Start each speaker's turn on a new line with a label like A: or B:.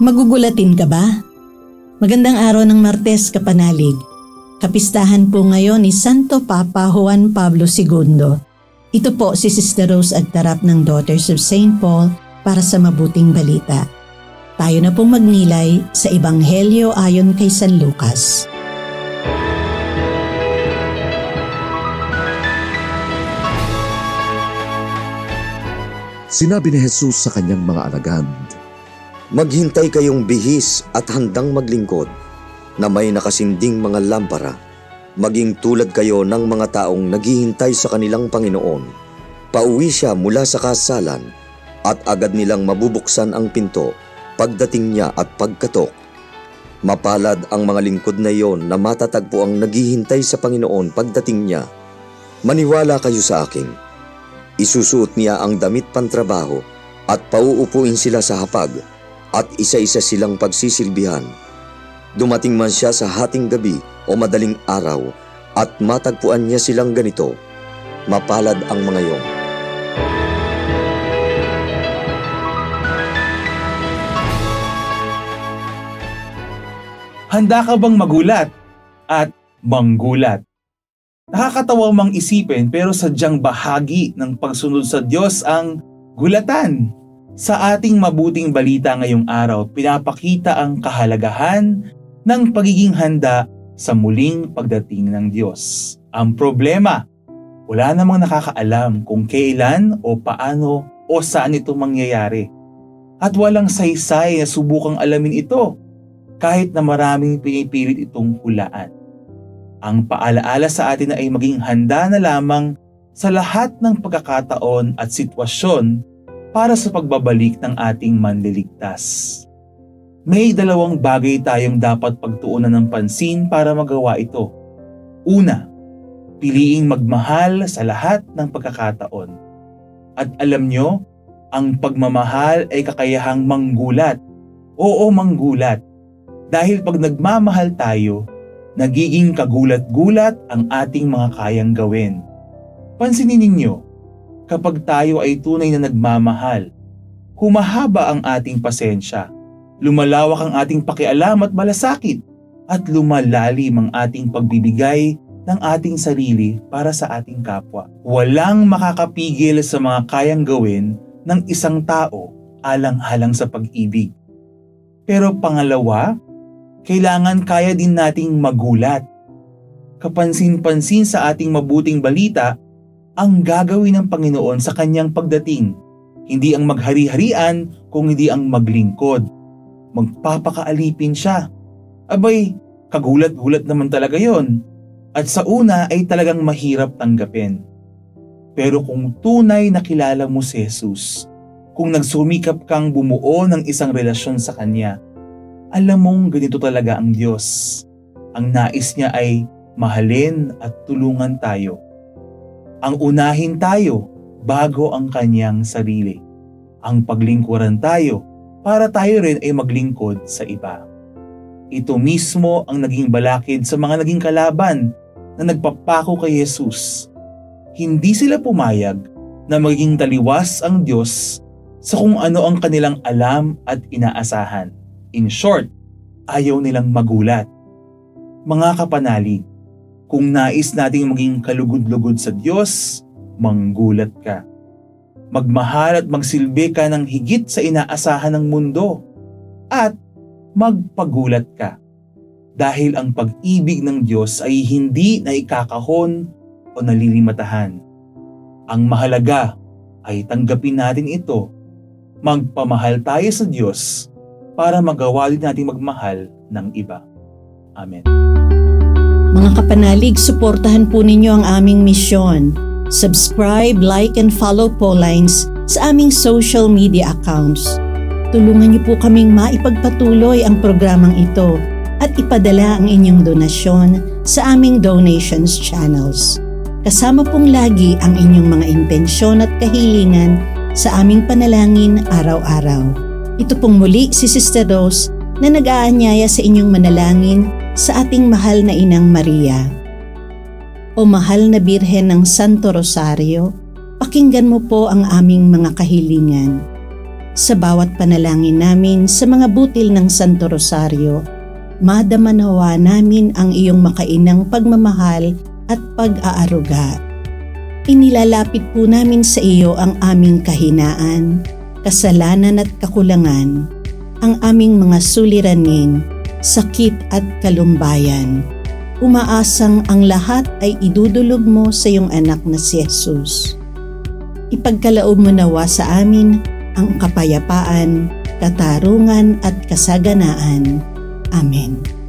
A: Magugulatin ka ba? Magandang araw ng Martes, kapanalig. Kapistahan po ngayon ni Santo Papa Juan Pablo II. Ito po si Sister Rose Agtarap ng Daughters of St. Paul para sa mabuting balita. Tayo na pong magnilay sa Ebanghelyo ayon kay San Lucas.
B: Sinabi ni Jesus sa kanyang mga alagad,
C: "Maghintay kayong bihis at handang maglingkod, na may nakasinding mga lampara. Maging tulad kayo ng mga taong naghihintay sa kanilang Panginoon. Pauwi siya mula sa kasalan, at agad nilang mabubuksan ang pinto pagdating niya at pagkatok. Mapalad ang mga lingkod na iyon na matatagpo ang naghihintay sa Panginoon pagdating niya. Maniwala kayo sa akin. Isusuot niya ang damit pantrabaho at pauupuin sila sa hapag, at isa-isa silang pagsisilbihan. Dumating man siya sa hating gabi o madaling araw, at matagpuan niya silang ganito. Mapalad ang mga iyon."
D: Handa ka bang magulat at manggulat? Nakakatawa mang isipin pero sadyang bahagi ng pagsunod sa Diyos ang gulatan. Sa ating mabuting balita ngayong araw, pinapakita ang kahalagahan ng pagiging handa sa muling pagdating ng Diyos. Ang problema, wala namang nakakaalam kung kailan o paano o saan ito mangyayari. At walang saysay na subukang alamin ito, kahit na maraming pinipilit itong hulaan. Ang paalaala sa atin ay maging handa na lamang sa lahat ng pagkakataon at sitwasyon para sa pagbabalik ng ating manliligtas. May dalawang bagay tayong dapat pagtuunan ng pansin para magawa ito. Una, piliing magmahal sa lahat ng pagkakataon. At alam nyo, ang pagmamahal ay kakayahang manggulat. Oo, manggulat. Dahil pag nagmamahal tayo, nagiging kagulat-gulat ang ating mga kayang gawin. Pansinin ninyo, kapag tayo ay tunay na nagmamahal, humahaba ang ating pasensya, lumalawak ang ating pakialam at malasakit, at lumalalim ang ating pagbibigay ng ating sarili para sa ating kapwa. Walang makakapigil sa mga kayang gawin ng isang tao alang-alang sa pag-ibig. Pero pangalawa, kailangan kaya din nating magulat. Kapansin-pansin sa ating mabuting balita ang gagawin ng Panginoon sa kanyang pagdating. Hindi ang maghari-harian, kung hindi ang maglingkod. Magpapakaalipin siya. Abay, kagulat-gulat naman talaga yon. At sa una ay talagang mahirap tanggapin. Pero kung tunay na kilala mo si Jesus, kung nagsumikap kang bumuo ng isang relasyon sa Kanya, alam mong ganito talaga ang Diyos. Ang nais niya ay mahalin at tulungan tayo. Ang unahin tayo bago ang kanyang sarili. Ang paglingkuran tayo para tayo rin ay maglingkod sa iba. Ito mismo ang naging balakid sa mga naging kalaban na nagpapako kay Jesus. Hindi sila pumayag na maging taliwas ang Diyos sa kung ano ang kanilang alam at inaasahan. In short, ayaw nilang magulat. Mga kapanalig, kung nais nating maging kalugod-lugod sa Diyos, manggulat ka. Magmahal at magsilbi ka ng higit sa inaasahan ng mundo. At magpagulat ka. Dahil ang pag-ibig ng Diyos ay hindi na ikakahon o nalilimatahan. Ang mahalaga ay tanggapin natin ito. Magpamahal tayo sa Diyos para magawa din natin magmahal ng iba. Amen.
A: Mga kapanalig, suportahan po ninyo ang aming misyon. Subscribe, like, and follow Paulines sa aming social media accounts. Tulungan niyo po kaming maipagpatuloy ang programang ito at ipadala ang inyong donasyon sa aming donations channels. Kasama pong lagi ang inyong mga intensyon at kahilingan sa aming panalangin araw-araw. Ito pong muli si Sister Rose na nag-aanyaya sa inyong manalangin sa ating mahal na Inang Maria. O mahal na Birhen ng Santo Rosario, pakinggan mo po ang aming mga kahilingan. Sa bawat panalangin namin sa mga butil ng Santo Rosario, madama nawa namin ang iyong makainang pagmamahal at pag-aaruga. Inilalapit po namin sa iyo ang aming kahinaan, kasalanan at kakulangan, ang aming mga suliranin, sakit at kalumbayan. Umaasang ang lahat ay idudulog mo sa iyong anak na si Jesus. Ipagkaloob mo nawa sa amin ang kapayapaan, katarungan at kasaganaan. Amen.